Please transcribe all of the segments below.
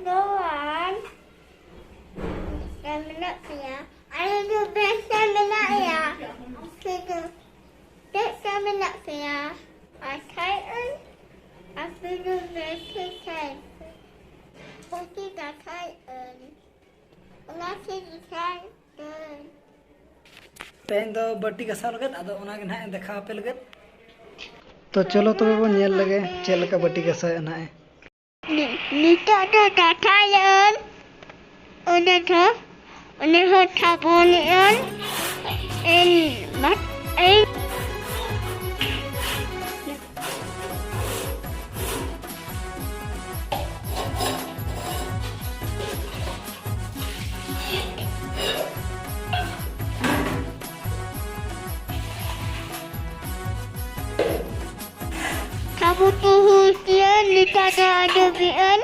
doang. Dan benak ya. Ada juga biasa benak ya. Kita biasa benak ya. Kaitan. Aku juga biasa kaitan. Pasti tak kaitan. Onage kaitan. तेन तो बट्टी का साल गत आदो ओना के ना देखा पे लगत तो चलो तो वो नेल लगे चल का बट्टी का सा ना है Nita tu tak kaitan. Udah sabunian. Mat. Kamu tuhusian Nita ada bian.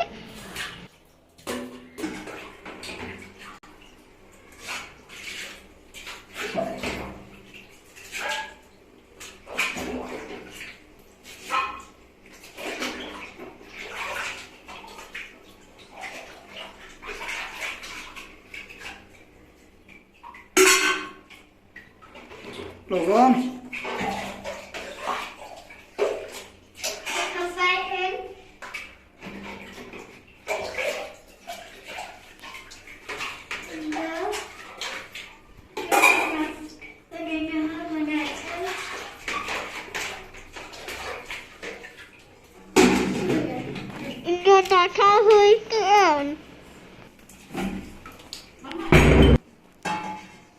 लोगों Tak tahu ikan.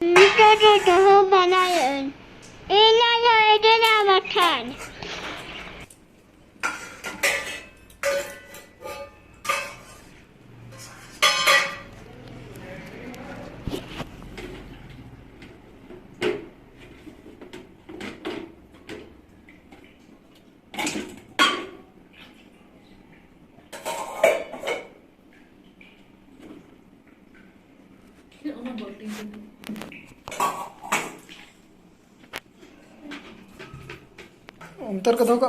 Kita tahu banayan. Ini ada nak makan. अंतर का धोखा